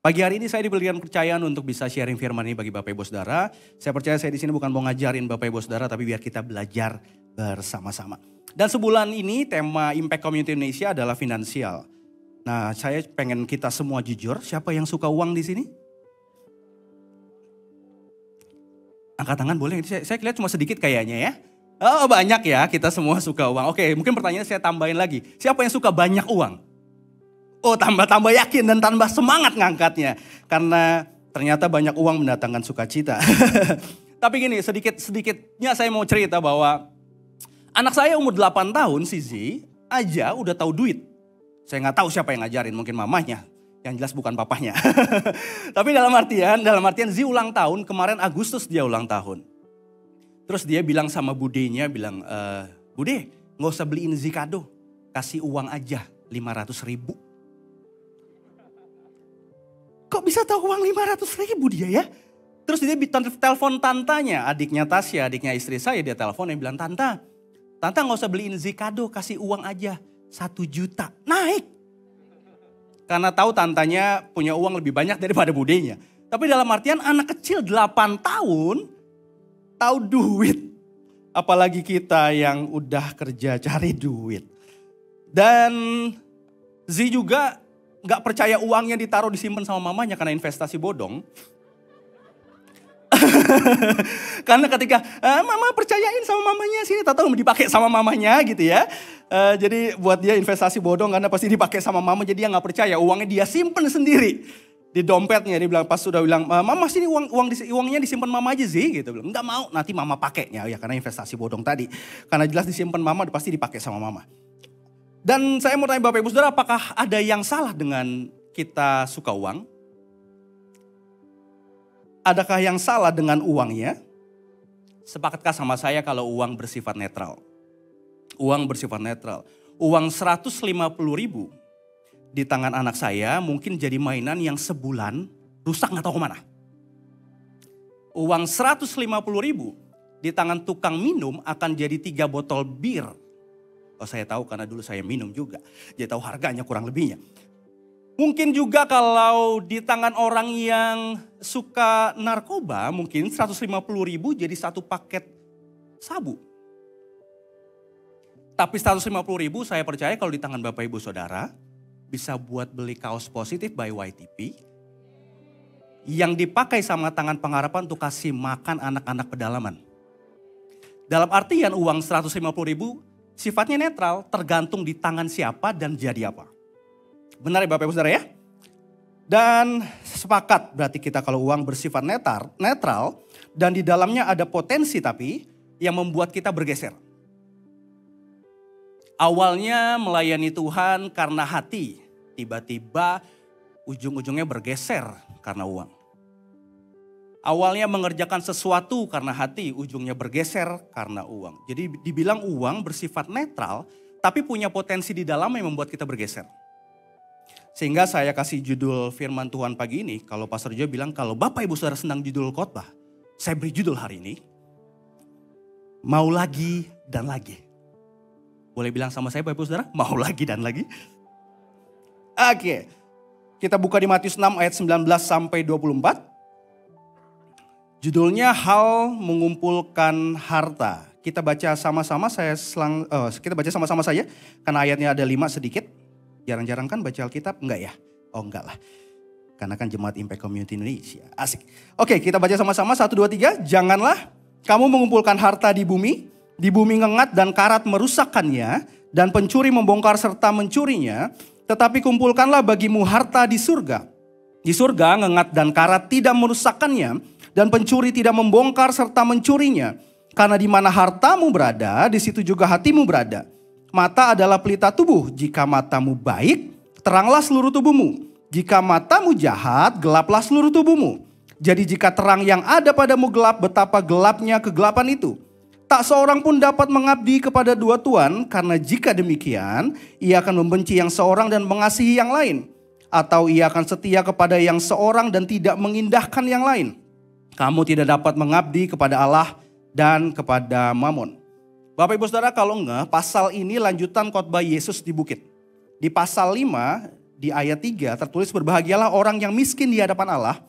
Pagi hari ini saya diberikan kepercayaan untuk bisa sharing firman ini bagi Bapak Ibu Saudara. Saya percaya saya di sini bukan mau ngajarin Bapak Ibu Saudara, tapi biar kita belajar bersama-sama. Dan sebulan ini tema Impact Community Indonesia adalah finansial. Nah, saya pengen kita semua jujur, siapa yang suka uang di sini? Angkat tangan boleh, saya lihat cuma sedikit kayaknya ya. Oh banyak ya, kita semua suka uang. Oke, mungkin pertanyaan saya tambahin lagi. Siapa yang suka banyak uang? Oh tambah yakin dan tambah semangat ngangkatnya. Karena ternyata banyak uang mendatangkan sukacita. Tapi gini, sedikitnya saya mau cerita bahwa anak saya umur 8 tahun, si Z, aja udah tahu duit. Saya nggak tahu siapa yang ngajarin, mungkin mamahnya. Yang jelas bukan papahnya. Tapi dalam artian Z ulang tahun, kemarin Agustus dia ulang tahun. Terus dia bilang sama budenya, Bude gak usah beliin Z kado, kasih uang aja 500.000. Kok bisa tahu uang 500.000 dia ya? Terus dia telepon tantanya, adiknya Tasya, adiknya istri saya, dia telepon, dia bilang, Tante gak usah beliin Z kado, kasih uang aja 1 juta. Naik. Karena tahu tantanya punya uang lebih banyak daripada budenya. Tapi dalam artian anak kecil 8 tahun tahu duit. Apalagi kita yang udah kerja cari duit. Dan Z juga gak percaya uangnya ditaruh disimpan sama mamanya karena investasi bodong. Karena ketika mama percayain sama mamanya sini, tahu dipakai sama mamanya gitu ya. Jadi buat dia investasi bodong karena pasti dipakai sama mama, jadi dia gak percaya, uangnya dia simpen sendiri di dompetnya. Dia bilang, pas sudah bilang, mama sini uangnya disimpan mama aja sih gitu. Bilang, enggak mau, nanti mama pakainya ya karena investasi bodong tadi. Karena jelas disimpan mama, pasti dipakai sama mama. Dan saya mau tanya Bapak Ibu Saudara, apakah ada yang salah dengan kita suka uang? Adakah yang salah dengan uangnya? Sepakatkah sama saya kalau uang bersifat netral? Uang bersifat netral. Uang 150.000 di tangan anak saya mungkin jadi mainan yang sebulan rusak gak tahu kemana. Uang 150.000 di tangan tukang minum akan jadi 3 botol bir. Oh saya tahu karena dulu saya minum juga. Jadi tahu harganya kurang lebihnya. Mungkin juga kalau di tangan orang yang suka narkoba mungkin 150.000 jadi 1 paket sabu. Tapi 150.000 saya percaya kalau di tangan Bapak Ibu Saudara bisa buat beli kaos positif by YTP. Yang dipakai sama tangan pengharapan untuk kasih makan anak-anak pedalaman. Dalam artian uang 150.000 sifatnya netral, tergantung di tangan siapa dan jadi apa. Benar ya Bapak Ibu Saudara ya? Dan sepakat berarti kita kalau uang bersifat netral dan di dalamnya ada potensi tapi yang membuat kita bergeser. Awalnya melayani Tuhan karena hati, tiba-tiba ujung-ujungnya bergeser karena uang. Awalnya mengerjakan sesuatu karena hati, ujungnya bergeser karena uang. Jadi dibilang uang bersifat netral, tapi punya potensi di dalam yang membuat kita bergeser. Sehingga saya kasih judul firman Tuhan pagi ini, kalau Pastor Jo bilang kalau Bapak Ibu Saudara senang judul khotbah, saya beri judul hari ini, mau lagi dan lagi. Boleh bilang sama saya Bapak Ibu Saudara, mau lagi dan lagi. Oke, kita buka di Matius 6 ayat 19 sampai 24. Judulnya hal mengumpulkan harta. Kita baca sama-sama kita baca sama-sama saja karena ayatnya ada 5 sedikit. Jarang-jarang kan baca Alkitab? Enggak ya? Oh enggak lah. Karena kan Jemaat Impact Community Indonesia. Asik. Oke, kita baca sama-sama 1 2 3. Janganlah kamu mengumpulkan harta di bumi ngengat dan karat merusakkannya dan pencuri membongkar serta mencurinya, tetapi kumpulkanlah bagimu harta di surga. Di surga ngengat dan karat tidak merusakkannya dan pencuri tidak membongkar serta mencurinya. Karena di mana hartamu berada, di situ juga hatimu berada. Mata adalah pelita tubuh. Jika matamu baik, teranglah seluruh tubuhmu. Jika matamu jahat, gelaplah seluruh tubuhmu. Jadi jika terang yang ada padamu gelap, betapa gelapnya kegelapan itu. Tak seorang pun dapat mengabdi kepada 2 tuan, karena jika demikian, ia akan membenci yang seorang dan mengasihi yang lain. Atau ia akan setia kepada yang seorang dan tidak mengindahkan yang lain. Kamu tidak dapat mengabdi kepada Allah dan kepada Mamon. Bapak Ibu Saudara kalau enggak, pasal ini lanjutan khotbah Yesus di bukit. Di pasal 5 di ayat 3 tertulis berbahagialah orang yang miskin di hadapan Allah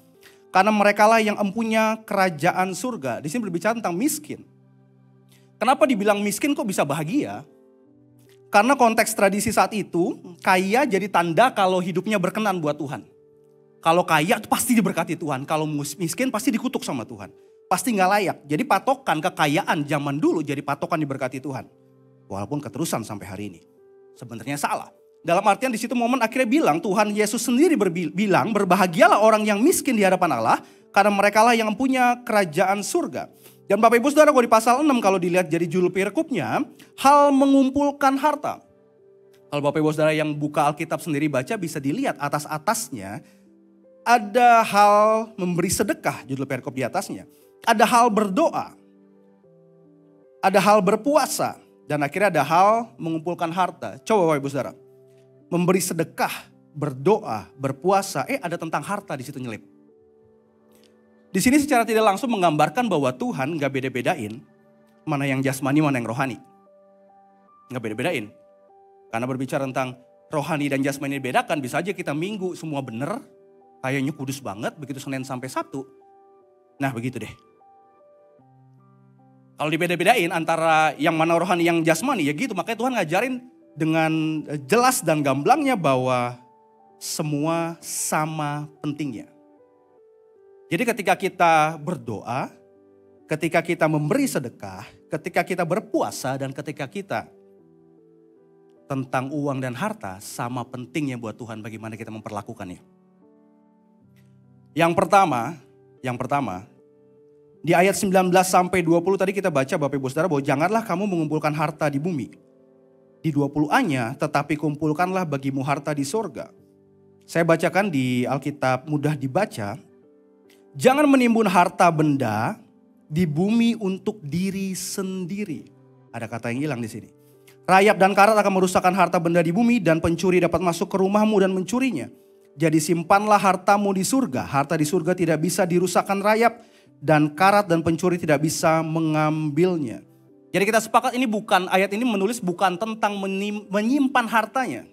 karena merekalah yang empunya kerajaan surga. Di sini berbicara tentang miskin. Kenapa dibilang miskin kok bisa bahagia? Karena konteks tradisi saat itu, kaya jadi tanda kalau hidupnya berkenan buat Tuhan. Kalau kaya itu pasti diberkati Tuhan, kalau miskin pasti dikutuk sama Tuhan. Pasti gak layak. Jadi patokan kekayaan zaman dulu jadi patokan diberkati Tuhan. Walaupun keterusan sampai hari ini. Sebenarnya salah. Dalam artian di situ momen akhirnya bilang Tuhan Yesus sendiri bilang berbahagialah orang yang miskin di hadapan Allah karena merekalah yang punya kerajaan surga. Dan Bapak Ibu Saudara kalau di pasal 6 kalau dilihat jadi judul perikopnya, hal mengumpulkan harta. Kalau Bapak Ibu Saudara yang buka Alkitab sendiri baca bisa dilihat atas-atasnya ada hal memberi sedekah, judul perikop di atasnya. Ada hal berdoa, ada hal berpuasa, dan akhirnya ada hal mengumpulkan harta. Coba Bapak Ibu Saudara, memberi sedekah, berdoa, berpuasa, ada tentang harta di situ nyelip. Di sini secara tidak langsung menggambarkan bahwa Tuhan gak beda-bedain mana yang jasmani, mana yang rohani. Gak beda-bedain. Karena berbicara tentang rohani dan jasmani dibedakan, bisa aja kita minggu semua benar, kayaknya kudus banget, begitu Senin sampai Sabtu. Nah begitu deh. Kalau dibeda-bedain antara yang mana rohani yang jasmani ya gitu. Makanya Tuhan ngajarin dengan jelas dan gamblangnya bahwa semua sama pentingnya. Jadi ketika kita berdoa, ketika kita memberi sedekah, ketika kita berpuasa dan ketika kita tentang uang dan harta sama pentingnya buat Tuhan bagaimana kita memperlakukannya. Yang pertama, di ayat 19 sampai 20 tadi kita baca Bapak Ibu Saudara bahwa janganlah kamu mengumpulkan harta di bumi. Di 20a-nya tetapi kumpulkanlah bagimu harta di sorga. Saya bacakan di Alkitab mudah dibaca. Jangan menimbun harta benda di bumi untuk diri sendiri. Ada kata yang hilang di sini. Rayap dan karat akan merusakkan harta benda di bumi dan pencuri dapat masuk ke rumahmu dan mencurinya. Jadi simpanlah hartamu di surga. Harta di surga tidak bisa dirusakkan rayap dan karat dan pencuri tidak bisa mengambilnya. Jadi kita sepakat ini bukan, ayat ini menulis bukan tentang menyimpan hartanya.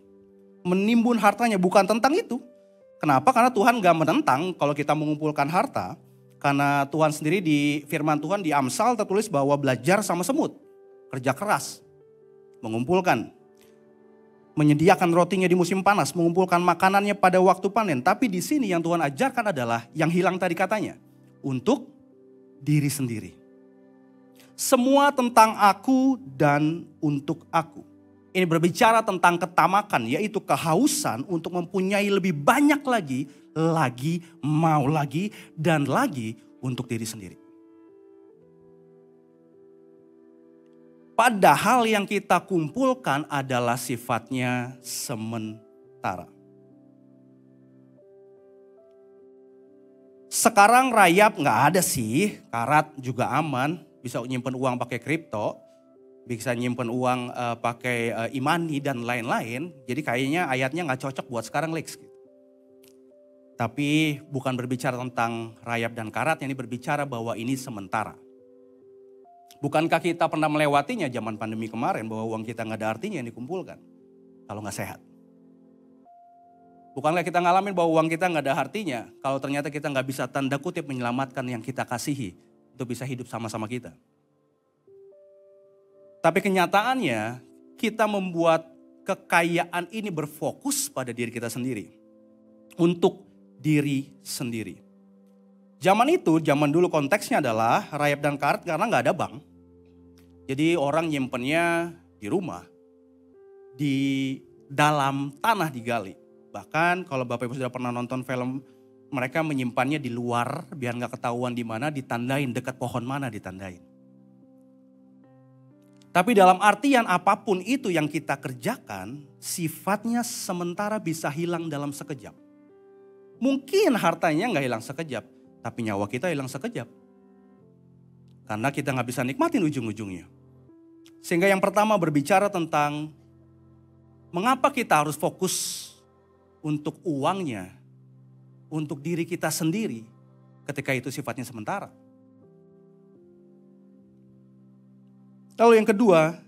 Menimbun hartanya, bukan tentang itu. Kenapa? Karena Tuhan gak menentang kalau kita mengumpulkan harta. Karena Tuhan sendiri di firman Tuhan di Amsal tertulis bahwa belajar sama semut. Kerja keras, mengumpulkan. Menyediakan rotinya di musim panas, mengumpulkan makanannya pada waktu panen. Tapi di sini yang Tuhan ajarkan adalah yang hilang tadi katanya. Untuk diri sendiri. Semua tentang aku dan untuk aku. Ini berbicara tentang ketamakan, yaitu kehausan untuk mempunyai lebih banyak lagi, mau lagi, dan lagi untuk diri sendiri. Padahal yang kita kumpulkan adalah sifatnya sementara. Sekarang rayap nggak ada sih, karat juga aman, bisa nyimpen uang pakai kripto. Bisa nyimpen uang pakai e-money dan lain-lain. Jadi kayaknya ayatnya gak cocok buat sekarang Lex. Tapi bukan berbicara tentang rayap dan karat, ini berbicara bahwa ini sementara. Bukankah kita pernah melewatinya zaman pandemi kemarin bahwa uang kita gak ada artinya yang dikumpulkan kalau gak sehat. Bukankah kita ngalamin bahwa uang kita gak ada artinya kalau ternyata kita gak bisa tanda kutip menyelamatkan yang kita kasihi untuk bisa hidup sama-sama kita. Tapi kenyataannya kita membuat kekayaan ini berfokus pada diri kita sendiri. Untuk diri sendiri. Zaman dulu konteksnya adalah rayap dan karat karena gak ada bank. Jadi orang nyimpennya di rumah. Di dalam tanah digali. Bahkan kalau Bapak Ibu sudah pernah nonton film, mereka menyimpannya di luar biar gak ketahuan di mana, ditandain dekat pohon mana ditandain. Tapi dalam artian apapun itu yang kita kerjakan, sifatnya sementara bisa hilang dalam sekejap. Mungkin hartanya gak hilang sekejap, tapi nyawa kita hilang sekejap. Karena kita gak bisa nikmatin ujung-ujungnya. Sehingga yang pertama berbicara tentang mengapa kita harus fokus untuk uangnya, untuk diri kita sendiri ketika itu sifatnya sementara. Lalu yang kedua,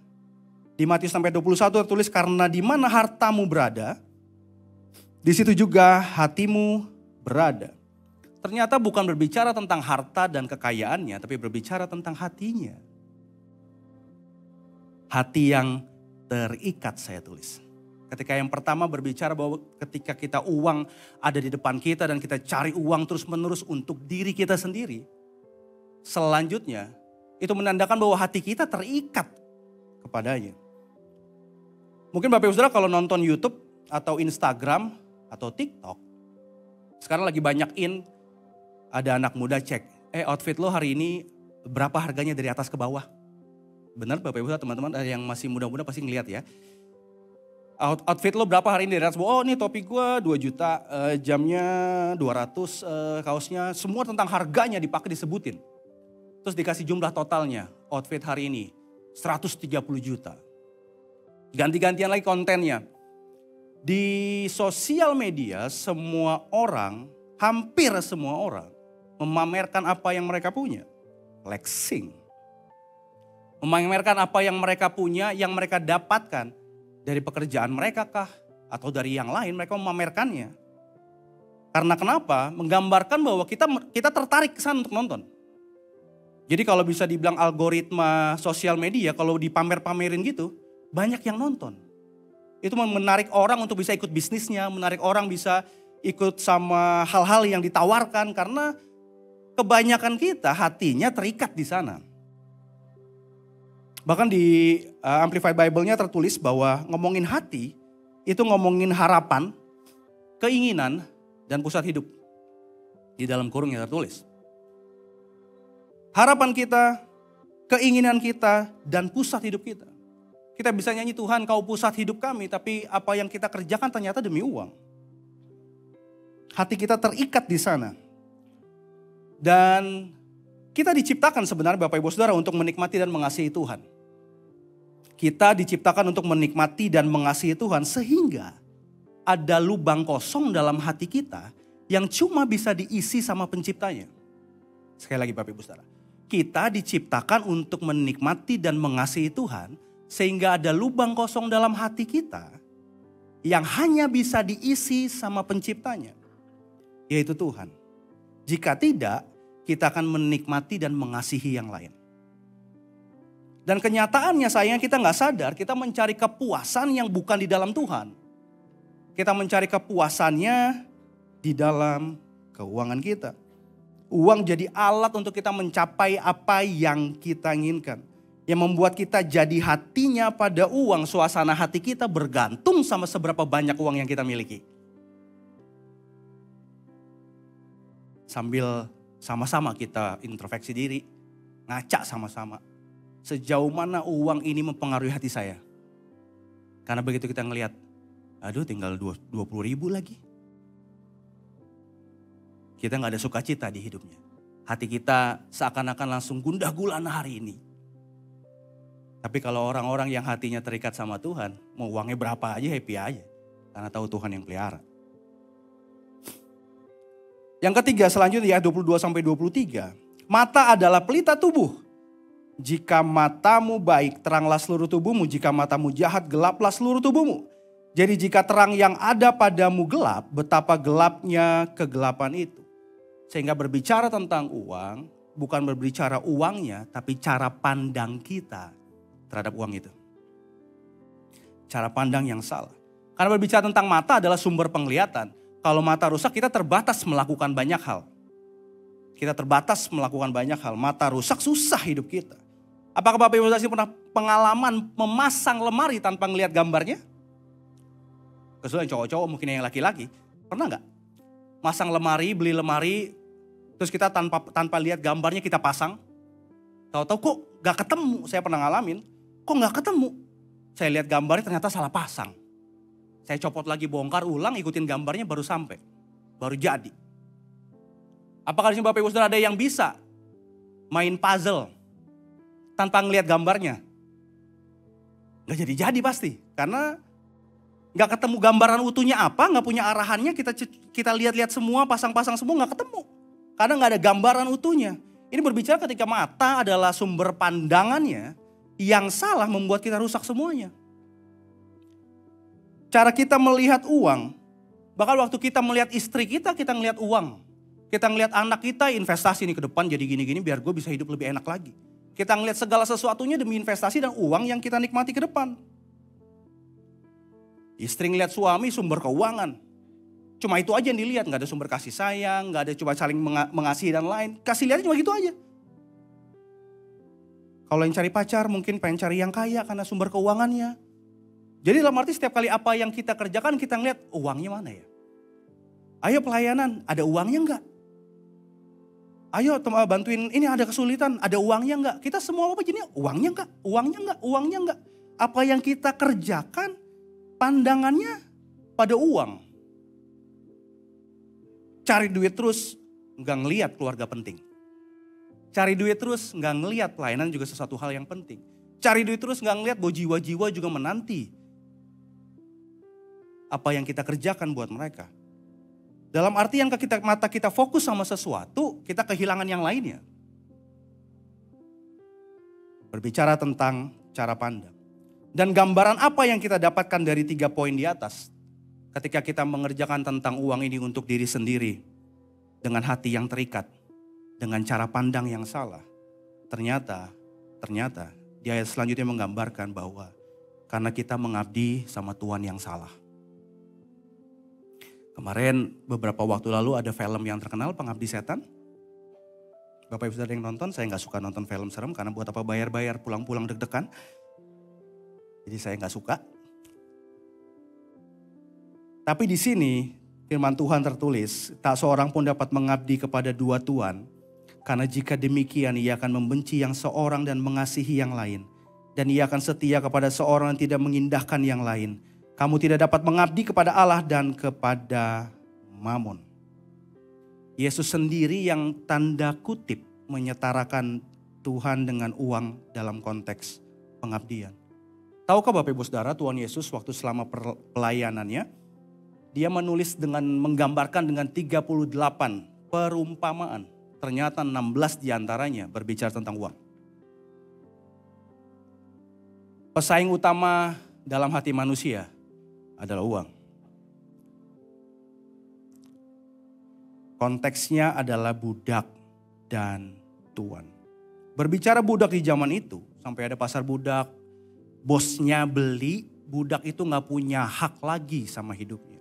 di Matius sampai 21 tertulis karena di mana hartamu berada, Di situ juga hatimu berada. Ternyata bukan berbicara tentang harta dan kekayaannya, tapi berbicara tentang hatinya. Hati yang terikat saya tulis. Ketika yang pertama berbicara bahwa ketika kita uang ada di depan kita dan kita cari uang terus menerus untuk diri kita sendiri. Selanjutnya itu menandakan bahwa hati kita terikat kepadanya. Mungkin Bapak Ibu Saudara kalau nonton YouTube atau Instagram atau TikTok. Sekarang lagi banyak ada anak muda cek. Outfit lo hari ini berapa harganya dari atas ke bawah? Benar Bapak Ibu teman-teman yang masih muda-muda pasti ngeliat ya. Outfit lo berapa hari ini dari atas? Oh ini topi gue 2 juta, jamnya 200, kaosnya. Semua tentang harganya dipakai disebutin. Terus dikasih jumlah totalnya. Outfit hari ini 130 juta. Ganti-gantian lagi kontennya. Di sosial media semua orang, hampir semua orang memamerkan apa yang mereka punya. Flexing. Memamerkan apa yang mereka punya, yang mereka dapatkan dari pekerjaan mereka kah? Atau dari yang lain mereka memamerkannya. Karena kenapa? Menggambarkan bahwa kita tertarik ke sana untuk nonton. Jadi kalau bisa dibilang algoritma sosial media, kalau dipamer-pamerin gitu, banyak yang nonton. Itu menarik orang untuk bisa ikut bisnisnya, menarik orang bisa ikut sama hal-hal yang ditawarkan. Karena kebanyakan kita hatinya terikat di sana. Bahkan di Amplified Bible-nya tertulis bahwa ngomongin hati, itu ngomongin harapan, keinginan, dan pusat hidup. Di dalam kurungnya tertulis. Harapan kita, keinginan kita, dan pusat hidup kita. Kita bisa nyanyi Tuhan kau pusat hidup kami, tapi apa yang kita kerjakan ternyata demi uang. Hati kita terikat di sana. Dan kita diciptakan sebenarnya Bapak Ibu Saudara untuk menikmati dan mengasihi Tuhan. Kita diciptakan untuk menikmati dan mengasihi Tuhan sehingga ada lubang kosong dalam hati kita yang cuma bisa diisi sama penciptanya. Sekali lagi Bapak Ibu Saudara. Kita diciptakan untuk menikmati dan mengasihi Tuhan sehingga ada lubang kosong dalam hati kita yang hanya bisa diisi sama penciptanya. Yaitu Tuhan. Jika tidak, kita akan menikmati dan mengasihi yang lain. Dan kenyataannya sayangnya kita nggak sadar, kita mencari kepuasan yang bukan di dalam Tuhan. Kita mencari kepuasannya di dalam keuangan kita. Uang jadi alat untuk kita mencapai apa yang kita inginkan. Yang membuat kita jadi hatinya pada uang, suasana hati kita bergantung sama seberapa banyak uang yang kita miliki. Sambil sama-sama kita introspeksi diri, ngaca sama-sama. Sejauh mana uang ini mempengaruhi hati saya. Karena begitu kita ngelihat, aduh tinggal 20 ribu lagi. Kita gak ada sukacita di hidupnya. Hati kita seakan-akan langsung gundah gulana hari ini. Tapi kalau orang-orang yang hatinya terikat sama Tuhan, mau uangnya berapa aja happy aja. Karena tahu Tuhan yang pelihara. Yang ketiga selanjutnya ayat 22-23. Mata adalah pelita tubuh. Jika matamu baik, teranglah seluruh tubuhmu. Jika matamu jahat, gelaplah seluruh tubuhmu. Jadi jika terang yang ada padamu gelap, betapa gelapnya kegelapan itu. Sehingga berbicara tentang uang, bukan berbicara uangnya, tapi cara pandang kita terhadap uang itu. Cara pandang yang salah. Karena berbicara tentang mata adalah sumber penglihatan. Kalau mata rusak, kita terbatas melakukan banyak hal. Kita terbatas melakukan banyak hal. Mata rusak, susah hidup kita. Apakah Bapak Ibu Saudara pernah pengalaman memasang lemari tanpa ngelihat gambarnya? Kecuali yang cowok-cowok, mungkin yang laki-laki. Pernah nggak? Masang lemari, beli lemari, terus kita tanpa lihat gambarnya kita pasang. Tahu-tahu kok nggak ketemu, saya pernah ngalamin. Kok nggak ketemu? Saya lihat gambarnya ternyata salah pasang. Saya copot lagi, bongkar ulang, ikutin gambarnya baru sampai. Baru jadi. Apakah di sini Bapak Ibu Saudara ada yang bisa main puzzle tanpa ngelihat gambarnya? Nggak jadi-jadi pasti. Karena nggak ketemu gambaran utuhnya apa, nggak punya arahannya, kita lihat-lihat semua, pasang-pasang semua nggak ketemu. Karena nggak ada gambaran utuhnya. Ini berbicara ketika mata adalah sumber pandangannya yang salah membuat kita rusak semuanya. Cara kita melihat uang Bahkan waktu kita melihat istri kita ngelihat uang. Kita ngelihat anak kita investasi nih ke depan jadi gini-gini biar gue bisa hidup lebih enak lagi. Kita ngelihat segala sesuatunya demi investasi dan uang yang kita nikmati ke depan. Istri ngelihat suami sumber keuangan. Cuma itu aja yang dilihat, gak ada sumber kasih sayang, gak ada cuma saling mengasihi dan lain. Kasih lihatnya cuma gitu aja. Kalau yang cari pacar mungkin pengen cari yang kaya karena sumber keuangannya. Jadi dalam arti setiap kali apa yang kita kerjakan kita ngeliat uangnya mana ya. Ayo pelayanan, ada uangnya enggak? Ayo bantuin ini ada kesulitan, ada uangnya enggak? Kita semua apa jadinya uangnya enggak? Uangnya enggak? Uangnya enggak? Apa yang kita kerjakan pandangannya pada uang. Cari duit terus enggak ngeliat keluarga penting. Cari duit terus enggak ngeliat pelayanan juga sesuatu hal yang penting. Cari duit terus enggak ngeliat bahwa jiwa-jiwa juga menanti apa yang kita kerjakan buat mereka. Dalam arti yang mata kita fokus sama sesuatu, kita kehilangan yang lainnya. Berbicara tentang cara pandang. Dan gambaran apa yang kita dapatkan dari 3 poin di atas. Ketika kita mengerjakan tentang uang ini untuk diri sendiri. Dengan hati yang terikat. Dengan cara pandang yang salah. Ternyata di ayat selanjutnya menggambarkan bahwa karena kita mengabdi sama Tuhan yang salah. Kemarin beberapa waktu lalu ada film yang terkenal Pengabdi Setan. Bapak Ibu saudara yang nonton, saya gak suka nonton film serem karena buat apa bayar-bayar pulang-pulang deg-degan. Jadi saya gak suka. Tapi di sini firman Tuhan tertulis, tak seorang pun dapat mengabdi kepada 2 tuan. Karena jika demikian ia akan membenci yang seorang dan mengasihi yang lain. Dan ia akan setia kepada seorang yang tidak mengindahkan yang lain. Kamu tidak dapat mengabdi kepada Allah dan kepada Mammon. Yesus sendiri yang tanda kutip menyetarakan Tuhan dengan uang dalam konteks pengabdian. Tahukah Bapak Ibu Saudara Tuhan Yesus waktu selama pelayanannya, dia menulis dengan menggambarkan dengan 38 perumpamaan. Ternyata 16 diantaranya berbicara tentang uang. Pesaing utama dalam hati manusia adalah uang. Konteksnya adalah budak dan tuan. Berbicara budak di zaman itu, sampai ada pasar budak, bosnya beli, budak itu gak punya hak lagi sama hidupnya.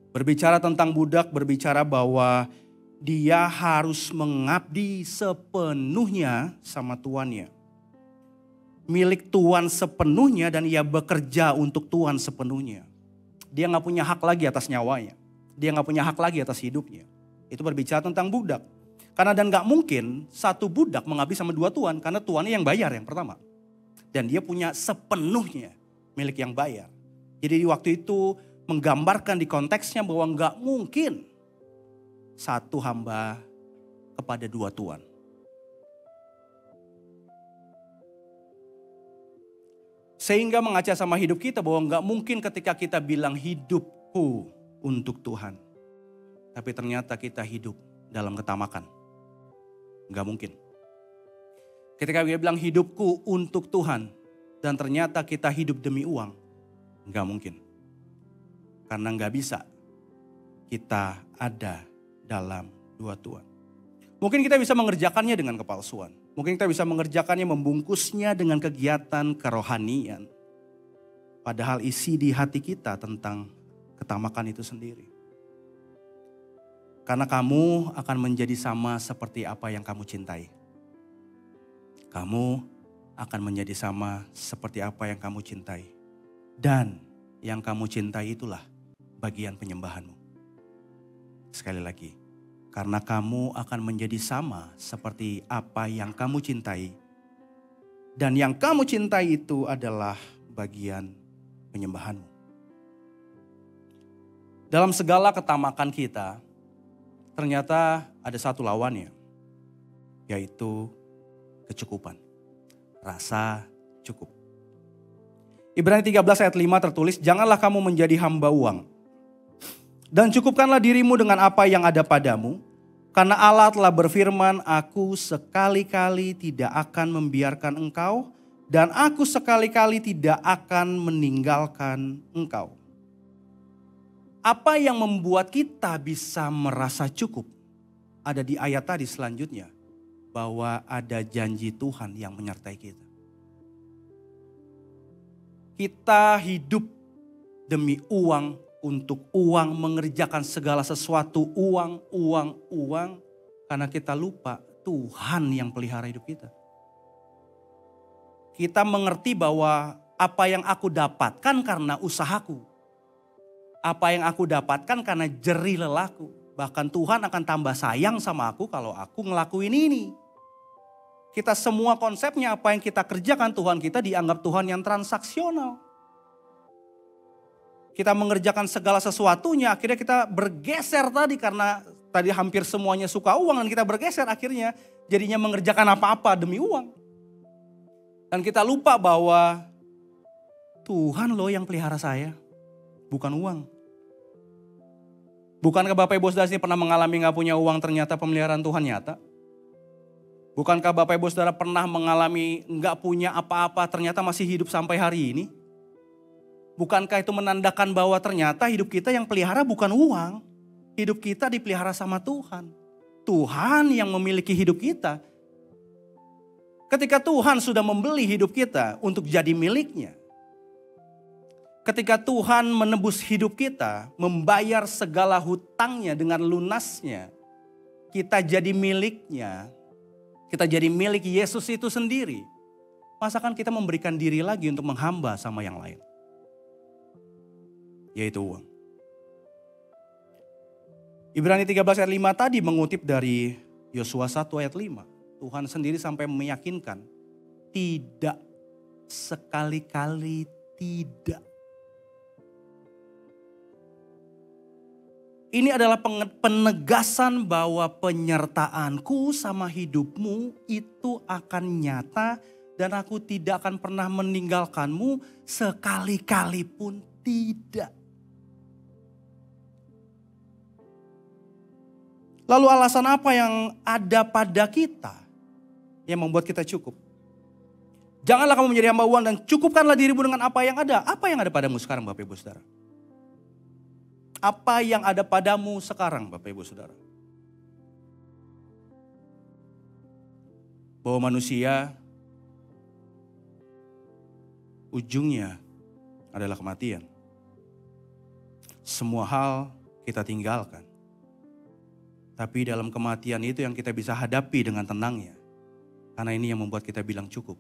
Berbicara tentang budak, berbicara bahwa dia harus mengabdi sepenuhnya sama tuannya. Milik tuan sepenuhnya dan ia bekerja untuk tuan sepenuhnya. Dia gak punya hak lagi atas nyawanya. Dia gak punya hak lagi atas hidupnya. Itu berbicara tentang budak. Karena dan gak mungkin satu budak mengabdi sama 2 tuan. Karena tuannya yang bayar yang pertama. Dan dia punya sepenuhnya milik yang bayar. Jadi di waktu itu menggambarkan di konteksnya bahwa gak mungkin satu hamba kepada 2 tuan. Sehingga mengaca sama hidup kita bahwa gak mungkin ketika kita bilang hidupku untuk Tuhan. Tapi ternyata kita hidup dalam ketamakan. Gak mungkin. Ketika kita bilang hidupku untuk Tuhan. Dan ternyata kita hidup demi uang. Gak mungkin. Karena gak bisa kita ada dalam 2 tuan. Mungkin kita bisa mengerjakannya dengan kepalsuan. Mungkin kita bisa mengerjakannya membungkusnya dengan kegiatan kerohanian. Padahal isi di hati kita tentang ketamakan itu sendiri. Karena kamu akan menjadi sama seperti apa yang kamu cintai. Kamu akan menjadi sama seperti apa yang kamu cintai. Dan yang kamu cintai itulah bagian penyembahanmu. Sekali lagi. Karena kamu akan menjadi sama seperti apa yang kamu cintai. Dan yang kamu cintai itu adalah bagian penyembahanmu. Dalam segala ketamakan kita, ternyata ada satu lawannya. Yaitu kecukupan. Rasa cukup. Ibrani 13 ayat 5 tertulis, janganlah kamu menjadi hamba uang. Dan cukupkanlah dirimu dengan apa yang ada padamu. Karena Allah telah berfirman, aku sekali-kali tidak akan membiarkan engkau. Dan aku sekali-kali tidak akan meninggalkan engkau. Apa yang membuat kita bisa merasa cukup? Ada di ayat tadi selanjutnya. Bahwa ada janji Tuhan yang menyertai kita. Kita hidup demi uang, untuk uang, mengerjakan segala sesuatu, uang. Karena kita lupa Tuhan yang pelihara hidup kita. Kita mengerti bahwa apa yang aku dapatkan karena usahaku. Apa yang aku dapatkan karena jerih lelahku. Bahkan Tuhan akan tambah sayang sama aku kalau aku ngelakuin ini. Kita semua konsepnya apa yang kita kerjakan Tuhan kita dianggap Tuhan yang transaksional. Kita mengerjakan segala sesuatunya akhirnya kita bergeser tadi karena tadi hampir semuanya suka uang dan kita bergeser akhirnya jadinya mengerjakan apa-apa demi uang. Dan kita lupa bahwa Tuhan loh yang pelihara saya, bukan uang. Bukankah Bapak Ibu Saudara sini pernah mengalami gak punya uang ternyata pemeliharaan Tuhan nyata? Bukankah Bapak Ibu Saudara pernah mengalami gak punya apa-apa ternyata masih hidup sampai hari ini? Bukankah itu menandakan bahwa ternyata hidup kita yang pelihara bukan uang. Hidup kita dipelihara sama Tuhan. Tuhan yang memiliki hidup kita. Ketika Tuhan sudah membeli hidup kita untuk jadi miliknya. Ketika Tuhan menebus hidup kita, membayar segala hutangnya dengan lunasnya. Kita jadi miliknya. Kita jadi milik Yesus itu sendiri. Masakan kita memberikan diri lagi untuk menghamba sama yang lain. Yaitu uang. Ibrani 13 ayat 5 tadi mengutip dari Yosua 1 ayat 5. Tuhan sendiri sampai meyakinkan. Tidak, sekali-kali tidak. Ini adalah penegasan bahwa penyertaanku sama hidupmu itu akan nyata. Dan aku tidak akan pernah meninggalkanmu sekali-kali pun tidak. Lalu alasan apa yang ada pada kita yang membuat kita cukup? Janganlah kamu menjadi hamba uang dan cukupkanlah dirimu dengan apa yang ada. Apa yang ada padamu sekarang Bapak Ibu Saudara? Apa yang ada padamu sekarang Bapak Ibu Saudara? Bahwa manusia ujungnya adalah kematian. Semua hal kita tinggalkan. Tapi dalam kematian itu yang kita bisa hadapi dengan tenangnya. Karena ini yang membuat kita bilang cukup.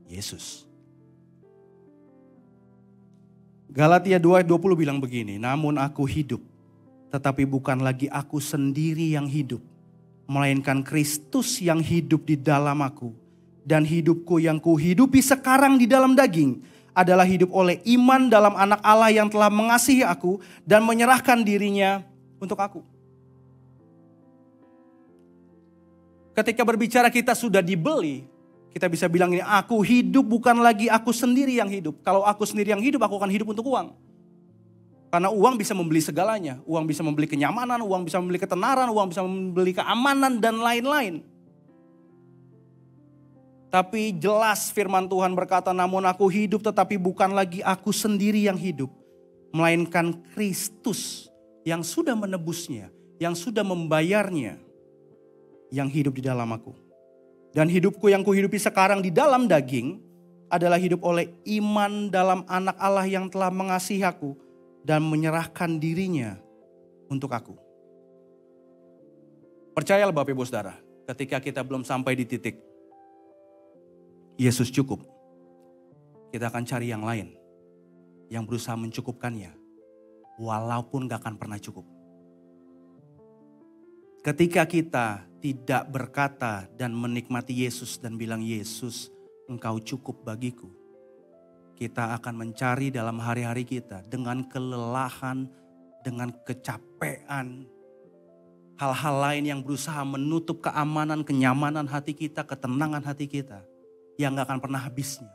Yesus. Galatia 2:20 bilang begini, namun aku hidup, tetapi bukan lagi aku sendiri yang hidup, melainkan Kristus yang hidup di dalam aku. Dan hidupku yang kuhidupi sekarang di dalam daging adalah hidup oleh iman dalam anak Allah yang telah mengasihi aku dan menyerahkan dirinya untuk aku. Ketika berbicara kita sudah dibeli, kita bisa bilang ini, aku hidup bukan lagi aku sendiri yang hidup. Kalau aku sendiri yang hidup, aku akan hidup untuk uang. Karena uang bisa membeli segalanya. Uang bisa membeli kenyamanan, uang bisa membeli ketenaran, uang bisa membeli keamanan dan lain-lain. Tapi jelas firman Tuhan berkata, namun aku hidup tetapi bukan lagi aku sendiri yang hidup. Melainkan Kristus yang sudah menebusnya, yang sudah membayarnya, yang hidup di dalam aku. Dan hidupku yang kuhidupi sekarang di dalam daging adalah hidup oleh iman dalam anak Allah yang telah mengasihi aku dan menyerahkan dirinya untuk aku. Percayalah Bapak Ibu Saudara, ketika kita belum sampai di titik Yesus cukup, kita akan cari yang lain yang berusaha mencukupkannya walaupun gak akan pernah cukup. Ketika kita tidak berkata dan menikmati Yesus dan bilang, Yesus engkau cukup bagiku. Kita akan mencari dalam hari-hari kita dengan kelelahan, dengan kecapean. Hal-hal lain yang berusaha menutup keamanan, kenyamanan hati kita, ketenangan hati kita. Yang gak akan pernah habisnya.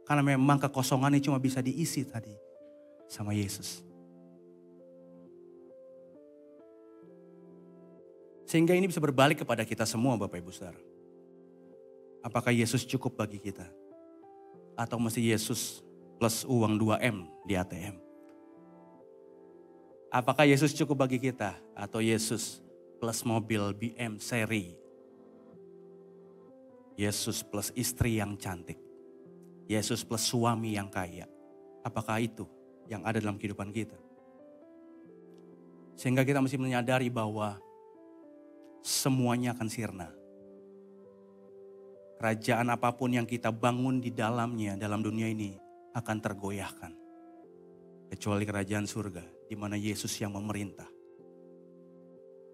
Karena memang kekosongannya cuma bisa diisi tadi sama Yesus. Sehingga ini bisa berbalik kepada kita semua Bapak Ibu Saudara. Apakah Yesus cukup bagi kita? Atau mesti Yesus plus uang 2M di ATM? Apakah Yesus cukup bagi kita? Atau Yesus plus mobil BM seri? Yesus plus istri yang cantik? Yesus plus suami yang kaya? Apakah itu yang ada dalam kehidupan kita? Sehingga kita mesti menyadari bahwa semuanya akan sirna. Kerajaan apapun yang kita bangun di dalamnya, dalam dunia ini akan tergoyahkan. Kecuali kerajaan surga, di mana Yesus yang memerintah.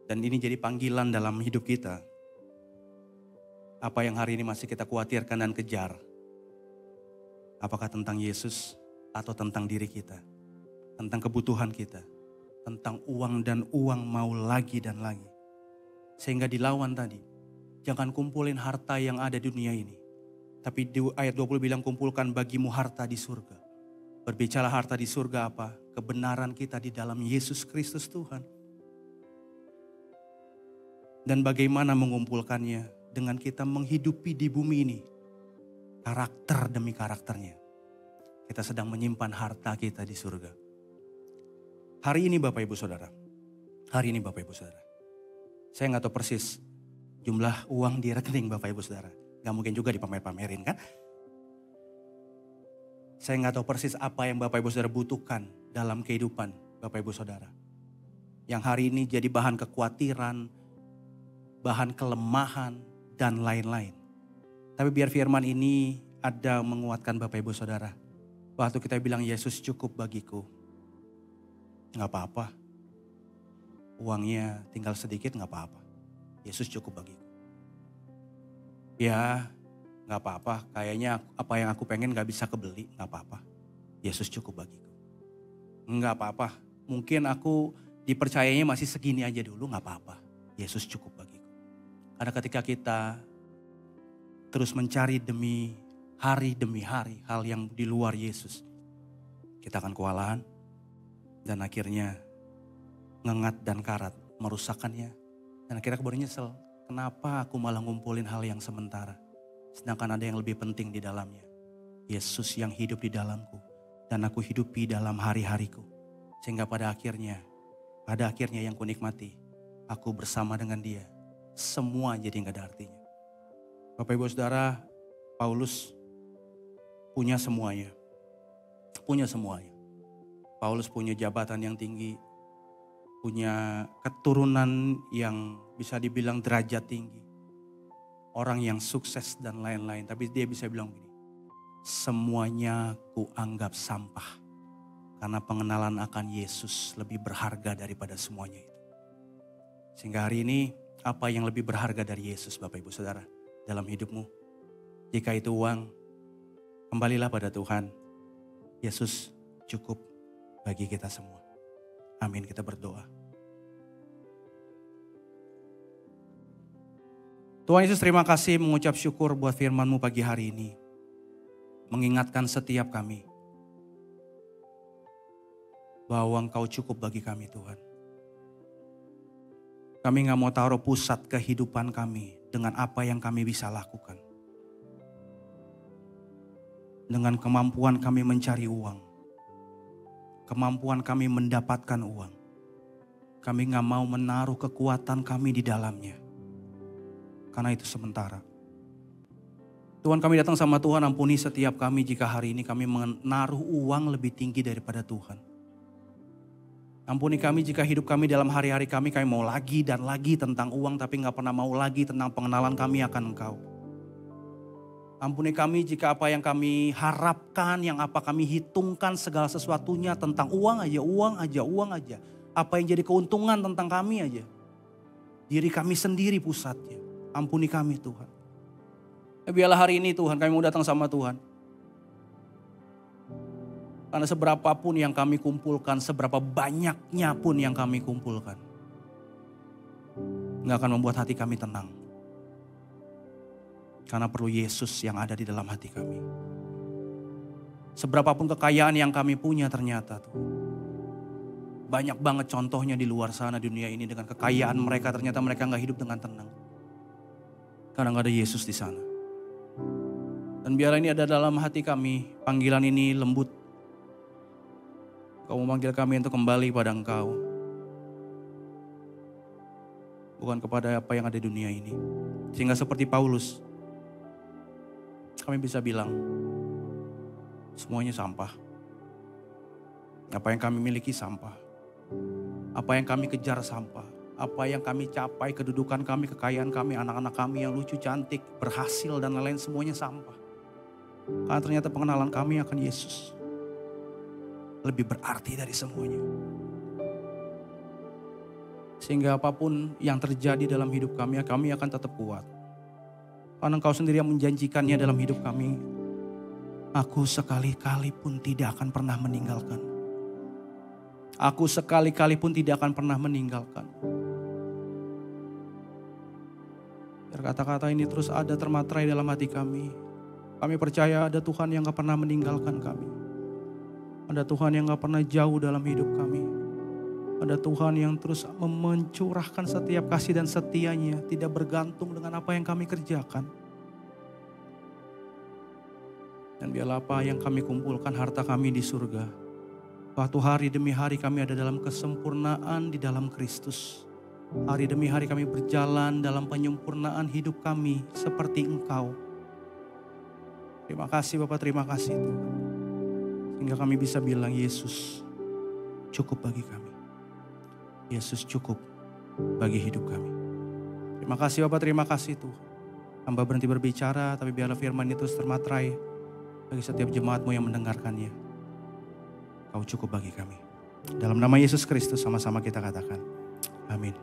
Dan ini jadi panggilan dalam hidup kita. Apa yang hari ini masih kita khawatirkan dan kejar? Apakah tentang Yesus atau tentang diri kita? Tentang kebutuhan kita? Tentang uang dan uang mau lagi dan lagi? Sehingga dilawan tadi. Jangan kumpulin harta yang ada di dunia ini. Tapi di ayat 20 bilang kumpulkan bagimu harta di surga. Berbicara harta di surga apa? Kebenaran kita di dalam Yesus Kristus Tuhan. Dan bagaimana mengumpulkannya? Dengan kita menghidupi di bumi ini. Karakter demi karakternya. Kita sedang menyimpan harta kita di surga. Hari ini Bapak Ibu Saudara. Hari ini Bapak Ibu Saudara. Saya nggak tahu persis jumlah uang di rekening Bapak Ibu Saudara. Gak mungkin juga dipamer-pamerin kan. Saya gak tahu persis apa yang Bapak Ibu Saudara butuhkan dalam kehidupan Bapak Ibu Saudara. Yang hari ini jadi bahan kekhawatiran, bahan kelemahan, dan lain-lain. Tapi biar firman ini ada menguatkan Bapak Ibu Saudara. Waktu kita bilang Yesus cukup bagiku. Gak apa-apa. Uangnya tinggal sedikit gak apa-apa. Yesus cukup bagiku. Ya gak apa-apa, kayaknya apa yang aku pengen gak bisa kebeli, gak apa-apa. Yesus cukup bagiku. Gak apa-apa, mungkin aku dipercayanya masih segini aja dulu, gak apa-apa. Yesus cukup bagiku. Karena ketika kita terus mencari demi hari hal yang di luar Yesus, kita akan kewalahan dan akhirnya ngengat dan karat merusakkannya. Dan akhirnya aku baru nyesel, kenapa aku malah ngumpulin hal yang sementara. Sedangkan ada yang lebih penting di dalamnya. Yesus yang hidup di dalamku. Dan aku hidupi dalam hari-hariku. Sehingga pada akhirnya yang kunikmati, aku bersama dengan dia. Semua jadi gak ada artinya. Bapak Ibu Saudara, Paulus punya semuanya. Punya semuanya. Paulus punya jabatan yang tinggi. Punya keturunan yang bisa dibilang derajat tinggi. Orang yang sukses dan lain-lain. Tapi dia bisa bilang begini. Semuanya kuanggap sampah. Karena pengenalan akan Yesus lebih berharga daripada semuanya itu. Sehingga hari ini apa yang lebih berharga dari Yesus Bapak Ibu Saudara dalam hidupmu? Jika itu uang, kembalilah pada Tuhan. Yesus cukup bagi kita semua. Amin, kita berdoa. Tuhan Yesus, terima kasih mengucap syukur buat firman-Mu pagi hari ini. Mengingatkan setiap kami bahwa Engkau cukup bagi kami Tuhan. Kami gak mau taruh pusat kehidupan kami dengan apa yang kami bisa lakukan. Dengan kemampuan kami mencari uang. Kemampuan kami mendapatkan uang. Kami gak mau menaruh kekuatan kami di dalamnya. Karena itu sementara. Tuhan, kami datang sama Tuhan, ampuni setiap kami jika hari ini kami menaruh uang lebih tinggi daripada Tuhan. Ampuni kami jika hidup kami dalam hari-hari kami mau lagi dan lagi tentang uang, tapi gak pernah mau lagi tentang pengenalan kami akan Engkau. Ampuni kami jika apa yang kami harapkan, yang apa kami hitungkan segala sesuatunya tentang uang aja. Apa yang jadi keuntungan tentang kami aja. Diri kami sendiri pusatnya. Ampuni kami Tuhan. Biarlah hari ini Tuhan kami mau datang sama Tuhan. Karena seberapa pun yang kami kumpulkan, seberapa banyaknya pun yang kami kumpulkan, gak akan membuat hati kami tenang. Karena perlu Yesus yang ada di dalam hati kami. Seberapapun kekayaan yang kami punya ternyata tuh. Banyak banget contohnya di luar sana dunia ini dengan kekayaan mereka. Ternyata mereka gak hidup dengan tenang. Karena gak ada Yesus di sana. Dan biarlah ini ada dalam hati kami. Panggilan ini lembut. Kau memanggil kami untuk kembali pada Engkau. Bukan kepada apa yang ada di dunia ini. Sehingga seperti Paulus, kami bisa bilang, semuanya sampah. Apa yang kami miliki sampah. Apa yang kami kejar sampah. Apa yang kami capai, kedudukan kami, kekayaan kami, anak-anak kami yang lucu, cantik, berhasil dan lain-lain, semuanya sampah. Karena ternyata pengenalan kami akan Yesus lebih berarti dari semuanya. Sehingga apapun yang terjadi dalam hidup kami akan tetap kuat. Karena Engkau sendiri yang menjanjikannya dalam hidup kami. Aku sekali-kali pun tidak akan pernah meninggalkan. Aku sekali-kali pun tidak akan pernah meninggalkan. Biar kata-kata ini terus ada termaterai dalam hati kami. Kami percaya ada Tuhan yang gak pernah meninggalkan kami. Ada Tuhan yang gak pernah jauh dalam hidup kami. Ada Tuhan yang terus mencurahkan setiap kasih dan setianya. Tidak bergantung dengan apa yang kami kerjakan. Dan biarlah apa yang kami kumpulkan, harta kami di surga. Waktu hari demi hari kami ada dalam kesempurnaan di dalam Kristus. Hari demi hari kami berjalan dalam penyempurnaan hidup kami seperti Engkau. Terima kasih Bapak, terima kasih Tuhan. Sehingga kami bisa bilang Yesus cukup bagi kami. Yesus cukup bagi hidup kami. Terima kasih Bapak, terima kasih Tuhan. Hamba berhenti berbicara, tapi biarlah firman itu termaterai bagi setiap jemaat-Mu yang mendengarkannya. Kau cukup bagi kami. Dalam nama Yesus Kristus sama-sama kita katakan. Amin.